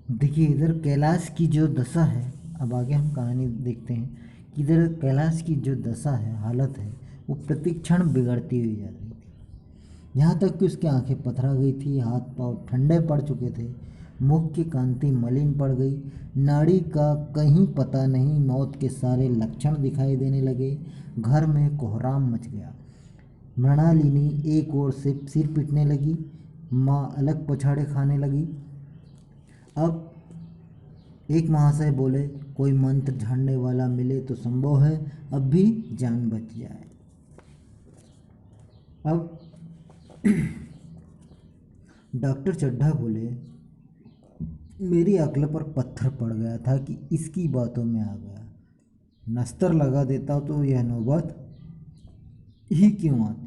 देखिए इधर कैलाश की जो दशा है, अब आगे हम कहानी देखते हैं कि इधर कैलाश की जो दशा है, हालत है, वो प्रतिक्षण बिगड़ती हुई जा रही थी। यहाँ तक कि उसकी आंखें पथरा गई थी, हाथ पांव ठंडे पड़ चुके थे, मुख की कांति मलिन पड़ गई, नाड़ी का कहीं पता नहीं, मौत के सारे लक्षण दिखाई देने लगे। घर में कोहराम मच गया। मृणालिनी एक ओर से सिर पीटने लगी, माँ अलग पछाड़े खाने लगी। अब एक महाशय बोले, कोई मंत्र झाड़ने वाला मिले तो संभव है अब भी जान बच जाए। अब डॉक्टर चड्ढा बोले, मेरी अक्ल पर पत्थर पड़ गया था कि इसकी बातों में आ गया। नस्तर लगा देता तो यह नौबत ही क्यों आती।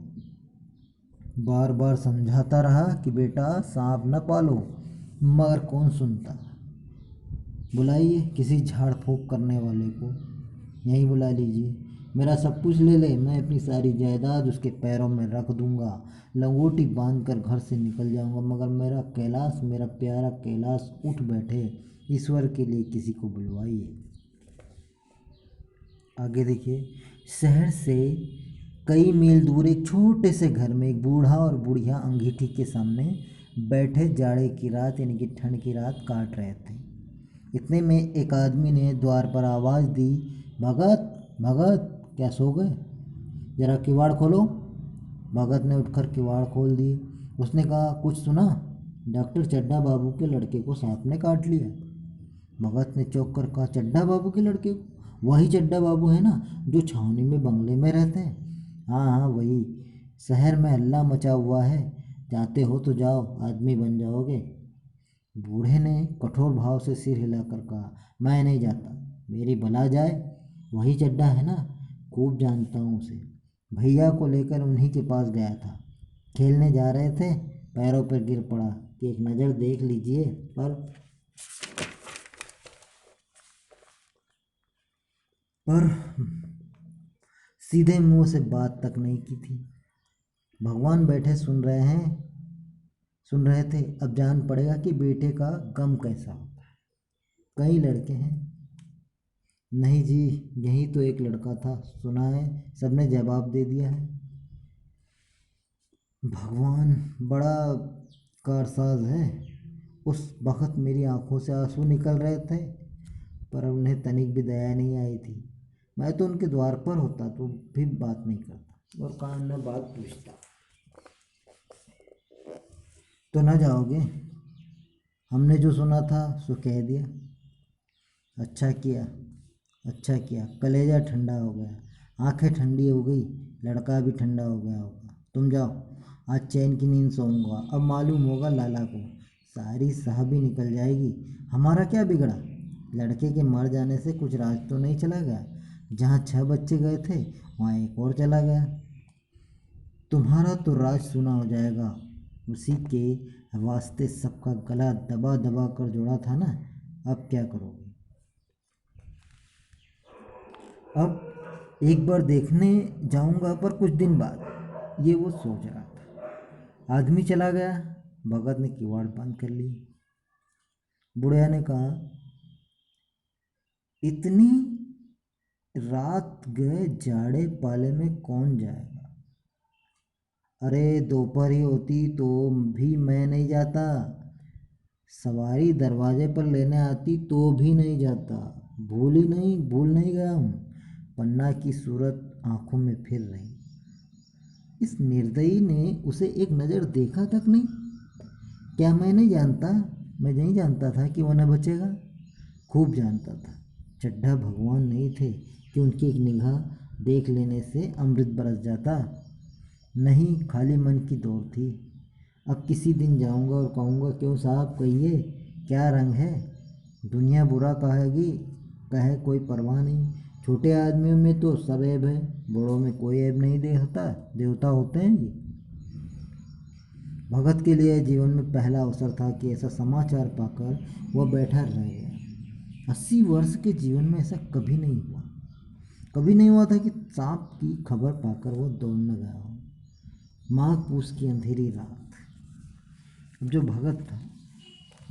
बार बार समझाता रहा कि बेटा सांप न पालो, मगर कौन सुनता। बुलाइए किसी झाड़ फूँक करने वाले को, यहीं बुला लीजिए। मेरा सब कुछ ले ले, मैं अपनी सारी जायदाद उसके पैरों में रख दूंगा, लंगोटी बांध कर घर से निकल जाऊंगा, मगर मेरा कैलाश, मेरा प्यारा कैलाश उठ बैठे। ईश्वर के लिए किसी को बुलवाइए। आगे देखिए, शहर से कई मील दूर एक छोटे से घर में एक बूढ़ा और बुढ़िया अंगीठी के सामने बैठे जाड़े की रात यानी कि ठंड की रात काट रहे थे। इतने में एक आदमी ने द्वार पर आवाज़ दी, भगत भगत क्या सो गए, जरा किवाड़ खोलो। भगत ने उठकर किवाड़ खोल दिए। उसने कहा, कुछ सुना, डॉक्टर चड्ढा बाबू के लड़के को सांप ने काट लिया। भगत ने चौंक कर कहा, चड्ढा बाबू के लड़के को? वही चड्ढा बाबू है ना जो छावनी में बंगले में रहते हैं? हाँ हाँ वही। शहर में हल्ला मचा हुआ है, जाते हो तो जाओ, आदमी बन जाओगे। बूढ़े ने कठोर भाव से सिर हिलाकर कहा, मैं नहीं जाता, मेरी भला जाए। वही चड्ढा है ना, खूब जानता हूँ उसे। भैया को लेकर उन्हीं के पास गया था, खेलने जा रहे थे, पैरों पर गिर पड़ा कि एक नज़र देख लीजिए। पर सीधे मुंह से बात तक नहीं की थी। भगवान बैठे सुन रहे थे। अब जान पड़ेगा कि बेटे का गम कैसा होता है। कई लड़के हैं? नहीं जी, यही तो एक लड़का था, सुना है, सबने जवाब दे दिया है। भगवान बड़ा कारसाज है। उस वक़्त मेरी आंखों से आंसू निकल रहे थे, पर उन्हें तनिक भी दया नहीं आई थी। मैं तो उनके द्वार पर होता तो भी बात नहीं करता और कान में बात पूछता। तो न जाओगे? हमने जो सुना था सो कह दिया। अच्छा किया, अच्छा किया, कलेजा ठंडा हो गया, आंखें ठंडी हो गई, लड़का भी ठंडा हो गया होगा। तुम जाओ, आज चैन की नींद सोऊंगा। अब मालूम होगा लाला को, सारी साहबी निकल जाएगी। हमारा क्या बिगड़ा? लड़के के मर जाने से कुछ राज तो नहीं चला गया। जहाँ 6 बच्चे गए थे वहाँ एक और चला गया। तुम्हारा तो राज सुना हो जाएगा। उसी के वास्ते सबका गला दबा दबा कर जोड़ा था ना। अब क्या करोगे? अब एक बार देखने जाऊंगा, पर कुछ दिन बाद, ये वो सोच रहा था। आदमी चला गया। भगत ने किवाड़ बंद कर ली। बुढ़िया ने कहा, इतनी रात गए जाड़े पाले में कौन जाएगा? अरे दोपहर ही होती तो भी मैं नहीं जाता। सवारी दरवाजे पर लेने आती तो भी नहीं जाता। भूल नहीं गया हूँ। पन्ना की सूरत आंखों में फिर रही। इस निर्दयी ने उसे एक नज़र देखा तक नहीं। क्या मैं नहीं जानता? मैं नहीं जानता था कि वो न बचेगा। खूब जानता था। चड्ढा भगवान नहीं थे कि उनकी एक निगाह देख लेने से अमृत बरस जाता। नहीं, खाली मन की दौड़ थी। अब किसी दिन जाऊंगा और कहूँगा, क्यों साहब कहिए, क्या रंग है? दुनिया बुरा कहेगी, कहे कोई परवाह नहीं। छोटे आदमियों में तो सब ऐब है, बड़ों में कोई ऐब नहीं देता, देवता होते हैं ये। भगत के लिए जीवन में पहला अवसर था कि ऐसा समाचार पाकर वह बैठा रह गया। 80 वर्ष के जीवन में ऐसा कभी नहीं हुआ। कभी नहीं हुआ था कि सांप की खबर पाकर वह दौड़ न गया हो। माघ पूस की अंधेरी रात। अब जो भगत था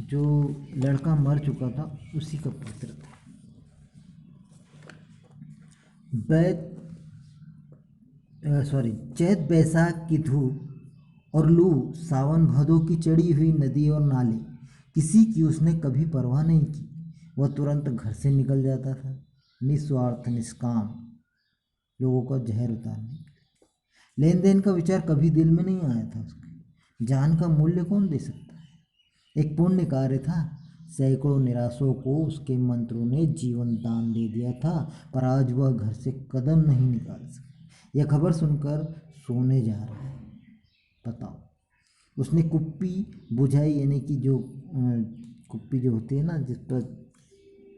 जो लड़का मर चुका था उसी का पुत्र था। चैत बैसाख की धूप और लू, सावन भादों की चढ़ी हुई नदी और नाले, किसी की उसने कभी परवाह नहीं की। वह तुरंत घर से निकल जाता था, निस्वार्थ निष्काम, लोगों का जहर उतारने के लिए। लेन देन का विचार कभी दिल में नहीं आया था उसके। जान का मूल्य कौन दे सकता है। एक पुण्य कार्य था। सैकड़ों निराशों को उसके मंत्रों ने जीवन दान दे दिया था, पर आज वह घर से कदम नहीं निकाल सका। यह खबर सुनकर सोने जा रहा है। बताओ। उसने कुप्पी बुझाई, यानी कि जो कुप्पी जो होती है ना, जिस पर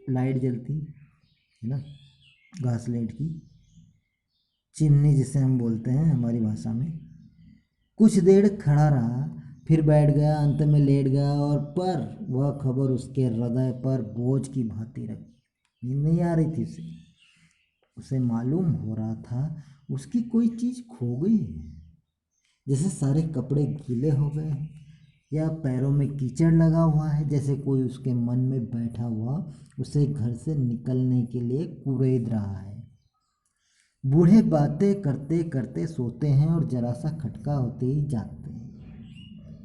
लाइट जलती है ना, घास लाइट की, चिमनी जिसे हम बोलते हैं हमारी भाषा में। कुछ देर खड़ा रहा, फिर बैठ गया, अंत में लेट गया, और पर वह खबर उसके हृदय पर बोझ की भांति रखी। नींद नहीं आ रही थी उसे। उसे मालूम हो रहा था उसकी कोई चीज़ खो गई है। जैसे सारे कपड़े गीले हो गए हैं, या पैरों में कीचड़ लगा हुआ है, जैसे कोई उसके मन में बैठा हुआ उसे घर से निकलने के लिए कुरेद रहा है। बूढ़े बातें करते करते सोते हैं और जरा सा खटका होते ही जागते हैं।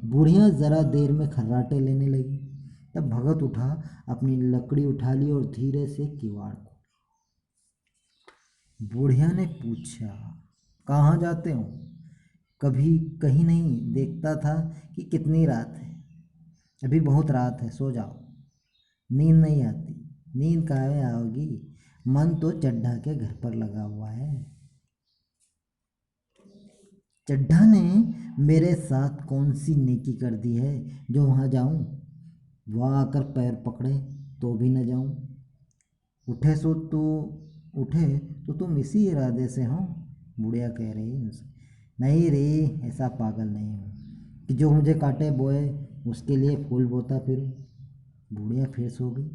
बुढ़िया जरा देर में खर्राटे लेने लगी। तब भगत उठा, अपनी लकड़ी उठा ली और धीरे से किवाड़ खोला। बुढ़िया ने पूछा, कहाँ जाते हो? कभी कहीं नहीं देखता था कि कितनी रात है। अभी बहुत रात है, सो जाओ। नींद नहीं आती। नींद काहे आओगी, मन तो चड्ढा के घर पर लगा हुआ है। चड्ढा ने मेरे साथ कौन सी नेकी कर दी है जो वहाँ जाऊँ? वहाँ आकर पैर पकड़े तो भी न जाऊँ। उठे सो तो उठे तो तुम इसी इरादे से हो? बुढ़िया कह रही है उसे। नहीं रे, ऐसा पागल नहीं हूँ कि जो मुझे काटे बोए उसके लिए फूल बोता फिरूँ। बुढ़िया फिर सो गई।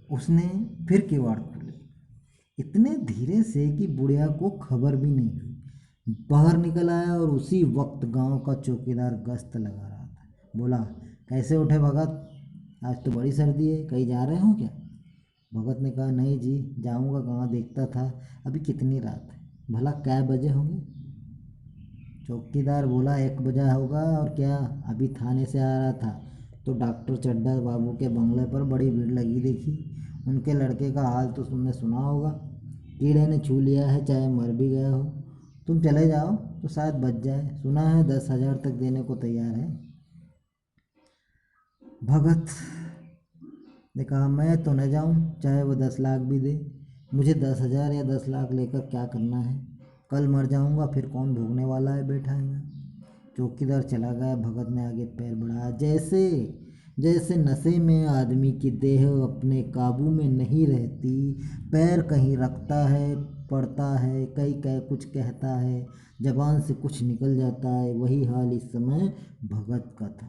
उसने फिर किवाड़ खोले, इतने धीरे से कि बुढ़िया को खबर भी नहीं हुई। बाहर निकल आया और उसी वक्त गांव का चौकीदार गश्त लगा रहा था। बोला, कैसे उठे भगत? आज तो बड़ी सर्दी है, कहीं जा रहे हो क्या? भगत ने कहा, नहीं जी, जाऊंगा कहाँ, देखता था अभी कितनी रात है। भला कै बजे होंगे? चौकीदार बोला, 1 बजा होगा। और क्या? अभी थाने से आ रहा था तो डॉक्टर चड्ढा बाबू के बंगले पर बड़ी भीड़ लगी देखी। उनके लड़के का हाल तो तुमने सुना होगा। कीड़े ने छू लिया है, चाहे मर भी गया हो। तुम चले जाओ तो शायद बच जाए। सुना है 10,000 तक देने को तैयार है। भगत ने कहा, मैं तो न जाऊं, चाहे वो 10 लाख भी दे। मुझे 10,000 या 10 लाख लेकर क्या करना है? कल मर जाऊंगा, फिर कौन भोगने वाला है बैठा है मैं। चौकीदार चला गया। भगत ने आगे पैर बढ़ाया। जैसे जैसे नशे में आदमी की देह अपने काबू में नहीं रहती, पैर कहीं रखता है, पड़ता है, कहीं कह कुछ कहता है, जबान से कुछ निकल जाता है, वही हाल इस समय भगत का था।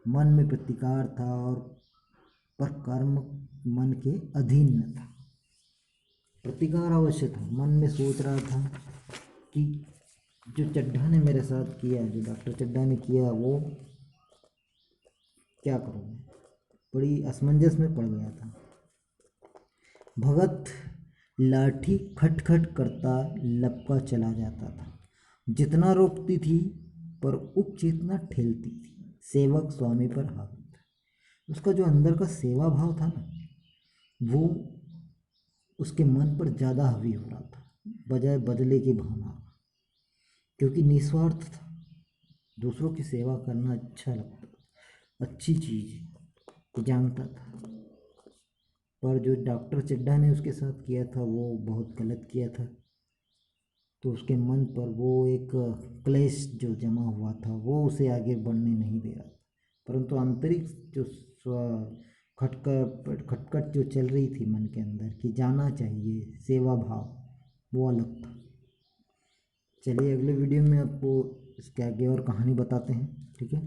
मन में प्रतिकार था, और पर कर्म मन के अधीन न था। प्रतिकार अवश्य था। मन में सोच रहा था कि जो चड्ढा ने मेरे साथ किया, जो डॉक्टर चड्ढा ने किया, वो क्या करूँ मैं? बड़ी असमंजस में पड़ गया था। भगत लाठी खटखट करता लपका चला जाता था। जितना रोकती थी, पर उपचेतना ठेलती थी। सेवक स्वामी पर हावी था। उसका जो अंदर का सेवा भाव था ना, वो उसके मन पर ज़्यादा हावी हो रहा था, बजाय बदले की भावना। क्योंकि निस्वार्थ था। दूसरों की सेवा करना अच्छा लगता, अच्छी चीज़ है, जानता था। पर जो डॉक्टर चड्ढा ने उसके साथ किया था वो बहुत गलत किया था। तो उसके मन पर वो एक क्लेश जो जमा हुआ था, वो उसे आगे बढ़ने नहीं दे रहा था। परंतु आंतरिक जो खटखट खटखट जो चल रही थी मन के अंदर कि जाना चाहिए, सेवा भाव, वो अलग था। चलिए अगले वीडियो में आपको इसके आगे और कहानी बताते हैं, ठीक है।